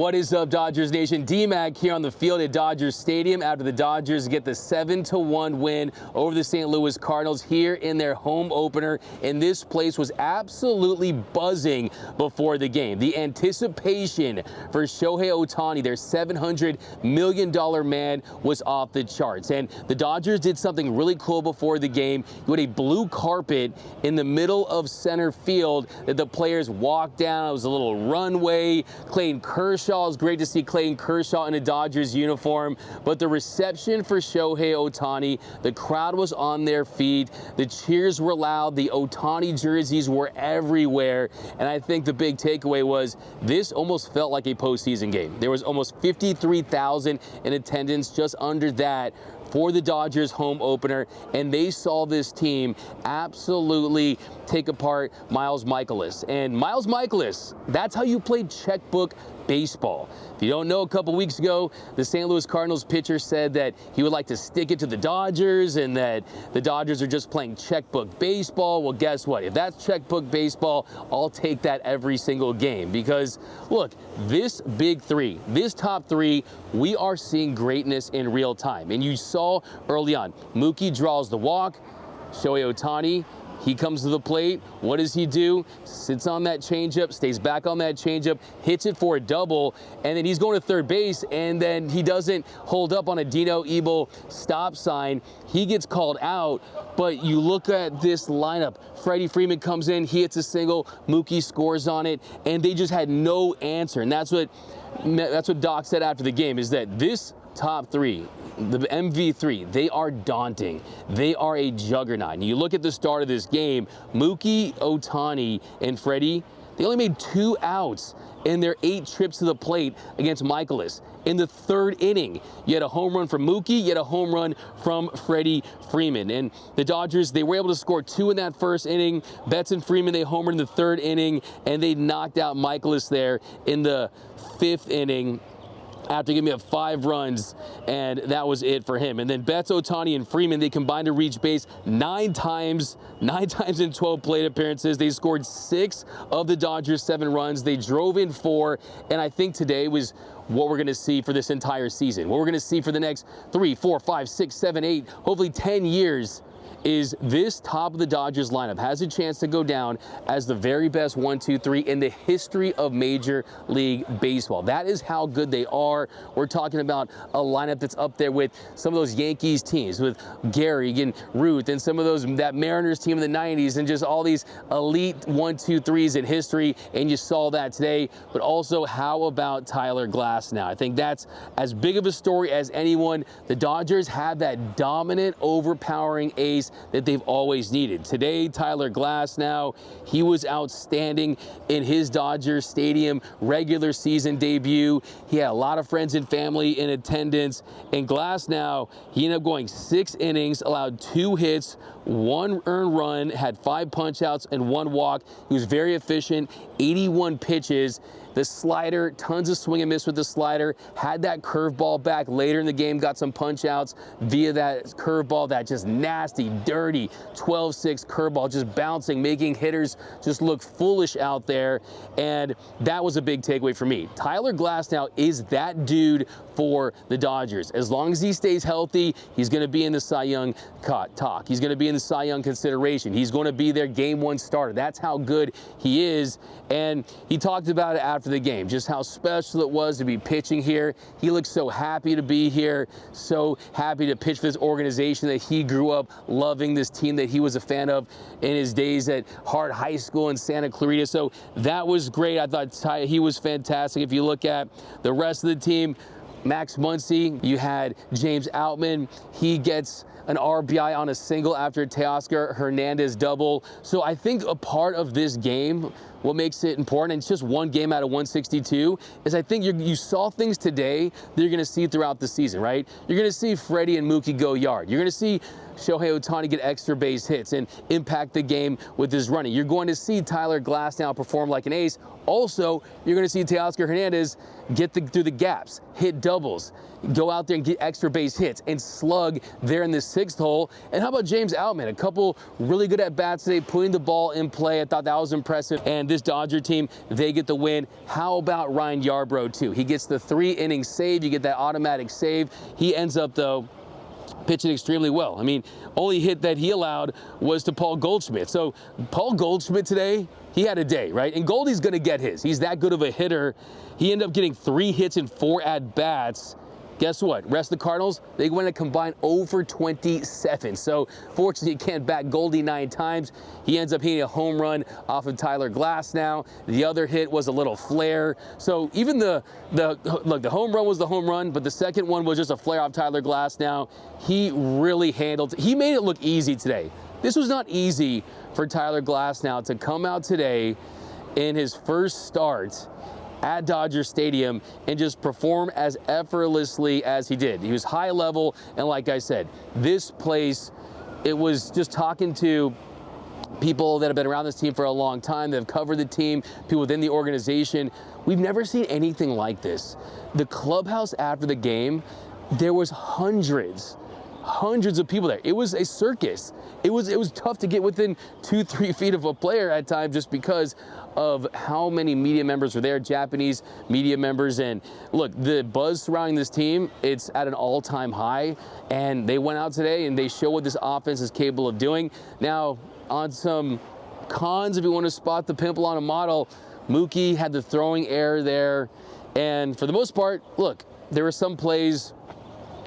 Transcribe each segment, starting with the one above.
What is up, Dodgers Nation? D-Mac here on the field at Dodgers Stadium after the Dodgers get the 7-1 win over the St. Louis Cardinals here in their home opener. And this place was absolutely buzzing before the game. The anticipation for Shohei Ohtani, their $700 million man, was off the charts. And the Dodgers did something really cool before the game. You had a blue carpet in the middle of center field that the players walked down. It was a little runway. Clayton Kershaw, it was great to see Clayton Kershaw in a Dodgers uniform, but the reception for Shohei Ohtani, the crowd was on their feet, the cheers were loud, the Ohtani jerseys were everywhere, and I think the big takeaway was this almost felt like a postseason game. There was almost 53,000 in attendance, just under that, for the Dodgers home opener, and they saw this team absolutely take apart Miles Mikolas. And Miles Mikolas, that's how you played checkbook baseball. If you don't know, a couple weeks ago, the St. Louis Cardinals pitcher said that he would like to stick it to the Dodgers and that the Dodgers are just playing checkbook baseball. Well, guess what? If that's checkbook baseball, I'll take that every single game because, look, this big three, this top three, we are seeing greatness in real time. And you saw early on, Mookie draws the walk, Shohei Ohtani, he comes to the plate. What does he do? Sits on that changeup, stays back on that changeup, hits it for a double, and then he's going to third base, and then he doesn't hold up on a Dino Ebel stop sign. He gets called out, but you look at this lineup. Freddie Freeman comes in, he hits a single, Mookie scores on it, and they just had no answer. And that's what Doc said after the game, is that this top three, the MV3, they are daunting. They are a juggernaut. And you look at the start of this game, Mookie, Ohtani, and Freddie, they only made 2 outs in their 8 trips to the plate against Mikolas. In the third inning, you had a home run from Mookie, you had a home run from Freddie Freeman. And the Dodgers, they were able to score 2 in that first inning. Betts and Freeman, they homered in the third inning, and they knocked out Mikolas there in the 5th inning, after giving up 5 runs, and that was it for him. And then Betts, Ohtani, and Freeman, they combined to reach base 9 times in 12 plate appearances. They scored 6 of the Dodgers' 7 runs. They drove in 4, and I think today was what we're going to see for this entire season. What we're going to see for the next 3, 4, 5, 6, 7, 8, hopefully 10 years is this top of the Dodgers lineup has a chance to go down as the very best 1, 2, 3 in the history of Major League Baseball. That is how good they are. We're talking about a lineup that's up there with some of those Yankees teams, with Gehrig and Ruth, and some of that Mariners team in the 90s, and just all these elite 1, 2, 3s in history, and you saw that today. But also, how about Tyler Glasnow? I think that's as big of a story as anyone. The Dodgers have that dominant, overpowering ace that they've always needed. Today, Tyler Glasnow, he was outstanding in his Dodgers Stadium regular season debut. He had a lot of friends and family in attendance. And Glasnow, he ended up going 6 innings, allowed 2 hits, 1 earned run, had 5 punch-outs, and 1 walk. He was very efficient, 81 pitches. The slider, tons of swing and miss with the slider, had that curveball back later in the game, got some punch-outs via that curveball, that just nasty, dirty 12-6 curveball, just bouncing, making hitters just look foolish out there, and that was a big takeaway for me. Tyler Glasnow is that dude for the Dodgers. As long as he stays healthy, he's going to be in the Cy Young talk. He's going to be in the Cy Young consideration. He's going to be their Game 1 starter. That's how good he is, and he talked about it after the game, just how special it was to be pitching here. He looks so happy to be here, so happy to pitch for this organization that he grew up loving, this team that he was a fan of in his days at Hart High School in Santa Clarita. So that was great. I thought he was fantastic. If you look at the rest of the team, Max Muncy, you had James Outman. He gets an RBI on a single after a Teoscar Hernandez double. So I think a part of this game, what makes it important, and it's just one game out of 162, is I think you saw things today that you're going to see throughout the season, right? You're going to see Freddie and Mookie go yard. You're going to see Shohei Ohtani get extra base hits and impact the game with his running. You're going to see Tyler Glasnow perform like an ace. Also, you're going to see Teoscar Hernandez get through the gaps, hit doubles, go out there and get extra base hits and slug there in the 6th hole. And how about James Outman? A couple really good at-bats today, putting the ball in play. I thought that was impressive. And this Dodger team, they get the win. How about Ryan Yarbrough, too? He gets the 3-inning save. You get that automatic save. He ends up, though, pitching extremely well. I mean, only hit that he allowed was to Paul Goldschmidt. So Paul Goldschmidt today, he had a day, right? And Goldie's going to get his. He's that good of a hitter. He ended up getting 3 hits and 4 at-bats. Guess what? Rest of the Cardinals, they went a combined 0 for 27. So fortunately, you can't back Goldie 9 times. He ends up hitting a home run off of Tyler Glasnow. The other hit was a little flare. So even the home run was the home run, but the second one was just a flare off Tyler Glasnow. He really handled. He made it look easy today. This was not easy for Tyler Glasnow to come out today in his first start at Dodger Stadium and just perform as effortlessly as he did. He was high level, and like I said, this place, it was just talking to people that have been around this team for a long time, that have covered the team, people within the organization. We've never seen anything like this. The clubhouse after the game, there was hundreds of people there. It was a circus. It was tough to get within 2-3 feet of a player at times just because of how many media members were there, Japanese media members. And look, the buzz surrounding this team, it's at an all-time high. And they went out today and they show what this offense is capable of doing. Now, on some cons, if you want to spot the pimple on a model, Mookie had the throwing error there. And for the most part, look, there were some plays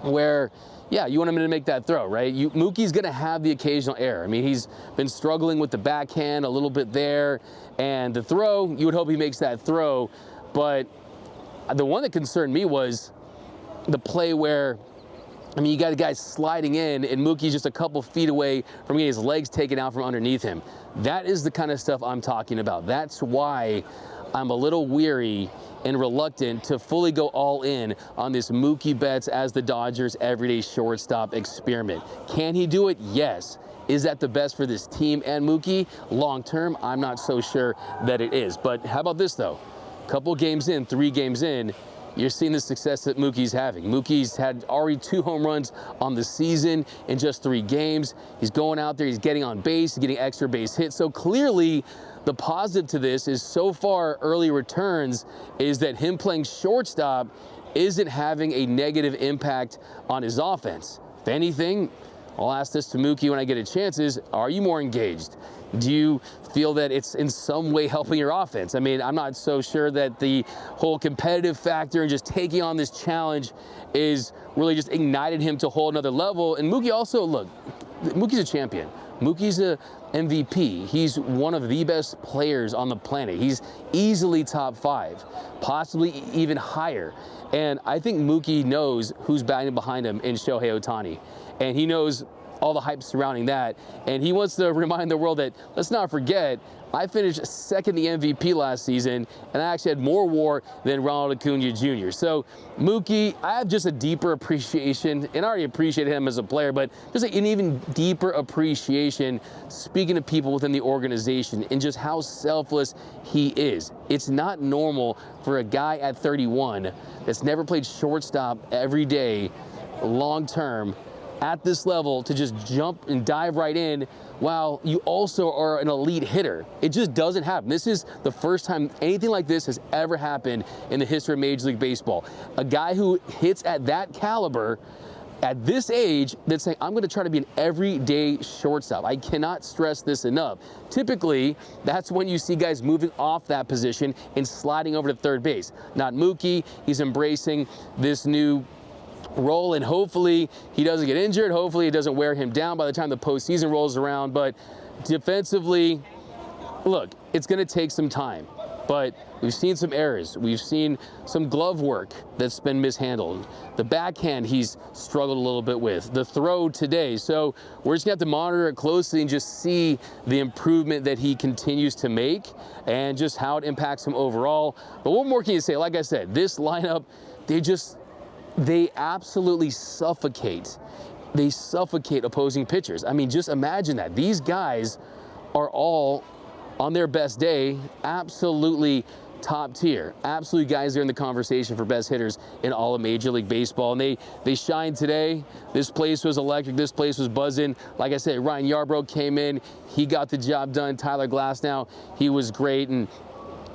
where, yeah, you want him to make that throw, right? Mookie's going to have the occasional error. I mean, he's been struggling with the backhand a little bit there. And the throw, you would hope he makes that throw. But the one that concerned me was the play where, I mean, you got a guy sliding in, and Mookie's just a couple feet away from getting his legs taken out from underneath him. That is the kind of stuff I'm talking about. That's why I'm a little weary and reluctant to fully go all in on this Mookie Betts as the Dodgers everyday shortstop experiment. Can he do it? Yes. Is that the best for this team and Mookie? Long term, I'm not so sure that it is. But how about this, though? Couple games in, 3 games in, you're seeing the success that Mookie's having. Mookie's had already 2 home runs on the season in just 3 games. He's going out there, he's getting on base, he's getting extra base hits. So clearly, the positive to this is so far early returns is that him playing shortstop isn't having a negative impact on his offense. If anything, I'll ask this to Mookie when I get a chance, is, are you more engaged? Do you feel that it's in some way helping your offense? I mean, I'm not so sure that the whole competitive factor and just taking on this challenge is really just ignited him to a whole another level. And Mookie also, look, Mookie's a champion. Mookie's a MVP. He's one of the best players on the planet. He's easily top 5, possibly even higher. And I think Mookie knows who's batting behind him in Shohei Ohtani. And he knows all the hype surrounding that. And he wants to remind the world that, let's not forget, I finished second in the MVP last season, and I actually had more WAR than Ronald Acuna Jr. So Mookie, I have just a deeper appreciation, and I already appreciate him as a player, but just an even deeper appreciation speaking to people within the organization and just how selfless he is. It's not normal for a guy at 31 that's never played shortstop every day, long term, at this level, to just jump and dive right in while you also are an elite hitter. It just doesn't happen. This is the first time anything like this has ever happened in the history of Major League Baseball. A guy who hits at that caliber at this age that's saying, I'm going to try to be an everyday shortstop. I cannot stress this enough. Typically, that's when you see guys moving off that position and sliding over to third base. Not Mookie. He's embracing this new role, and hopefully he doesn't get injured. Hopefully it doesn't wear him down by the time the postseason rolls around. But defensively, look, it's going to take some time. But we've seen some errors. We've seen some glove work that's been mishandled. The backhand he's struggled a little bit with. The throw today. So we're just going to have to monitor it closely and just see the improvement that he continues to make and just how it impacts him overall. But what more can you say? Like I said, this lineup, they absolutely suffocate. They suffocate opposing pitchers. I mean, just imagine that. These guys are all, on their best day, absolutely top tier. Absolutely guys there in the conversation for best hitters in all of Major League Baseball. And they shined today. This place was electric. This place was buzzing. Like I said, Ryan Yarbrough came in. He got the job done. Tyler Glasnow, he was great. And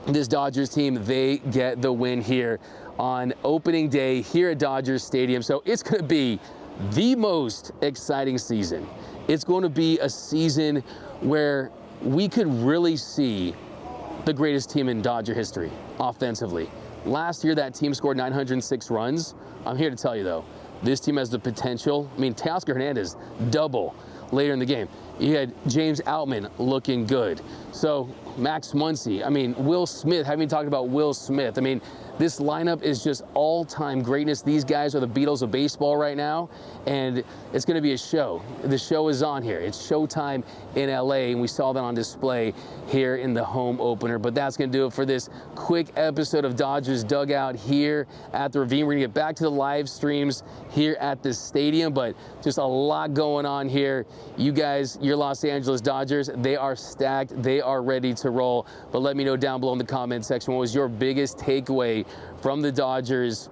this Dodgers team, they get the win here on opening day here at Dodgers Stadium. So it's going to be the most exciting season. It's going to be a season where we could really see the greatest team in Dodger history offensively. Last year, that team scored 906 runs. I'm here to tell you, though, this team has the potential. I mean, Teoscar Hernandez, double later in the game. You had James Outman looking good. So Max Muncy, I mean, Will Smith, haven't talked about Will Smith. I mean, this lineup is just all-time greatness. These guys are the Beatles of baseball right now, and it's going to be a show. The show is on here. It's showtime in LA, and we saw that on display here in the home opener. But that's going to do it for this quick episode of Dodgers Dugout here at the Ravine. We're going to get back to the live streams here at the stadium, but just a lot going on here. You guys, your Los Angeles Dodgers, they are stacked. They are ready to roll. But let me know down below in the comment section, what was your biggest takeaway from the Dodgers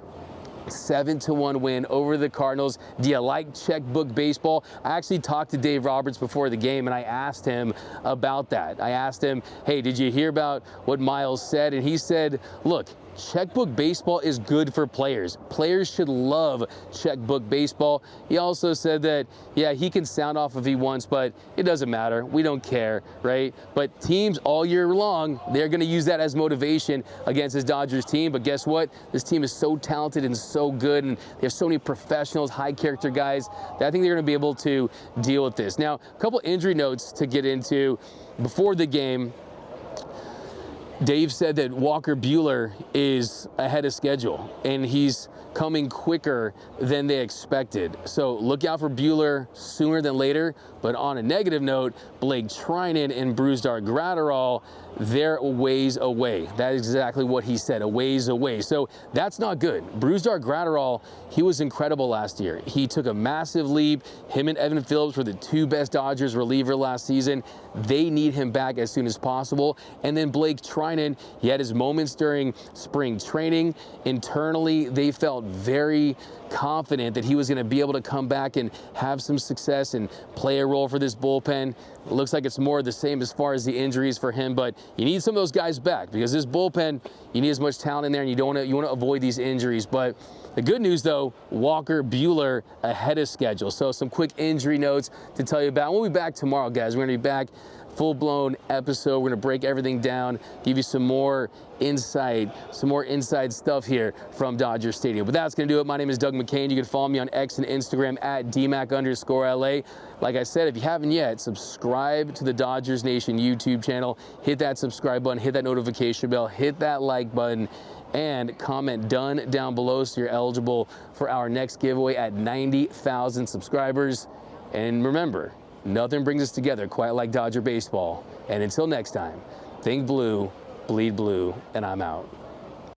7-1 win over the Cardinals? Do you like checkbook baseball? I actually talked to Dave Roberts before the game, and I asked him about that. I asked him, hey, did you hear about what Miles said? And he said, look, checkbook baseball is good for players. Players should love checkbook baseball. He also said that, yeah, he can sound off if he wants, but it doesn't matter. We don't care, right? But teams all year long, they're going to use that as motivation against his Dodgers team. But guess what? This team is so talented and so good, and they have so many professionals, high-character guys, that I think they're going to be able to deal with this. Now, a couple injury notes to get into before the game. Dave said that Walker Buehler is ahead of schedule, and he's coming quicker than they expected. So look out for Buehler sooner than later. But on a negative note, Blake Trinan and Brusdar Graterol, they're a ways away. That is exactly what he said, a ways away. So that's not good. Brusdar Graterol, he was incredible last year. He took a massive leap. Him and Evan Phillips were the two best Dodgers reliever last season. They need him back as soon as possible. And then Blake Trinan, he had his moments during spring training. Internally, they felt very confident that he was going to be able to come back and have some success and play a role for this bullpen. It looks like it's more of the same as far as the injuries for him, but you need some of those guys back because this bullpen, you need as much talent in there, and you want to avoid these injuries. But the good news, though, Walker Buehler ahead of schedule. So some quick injury notes to tell you about. We'll be back tomorrow, guys. We're going to be back full-blown episode. We're going to break everything down, give you some more inside stuff here from Dodger Stadium. But that's going to do it. My name is Doug McCain. You can follow me on X and Instagram at DMac_LA. Like I said, if you haven't yet, subscribe to the Dodgers Nation YouTube channel. Hit that subscribe button, hit that notification bell, hit that like button, and comment done down below so you're eligible for our next giveaway at 90,000 subscribers. And remember, nothing brings us together quite like Dodger baseball. And until next time, think blue, bleed blue, and I'm out.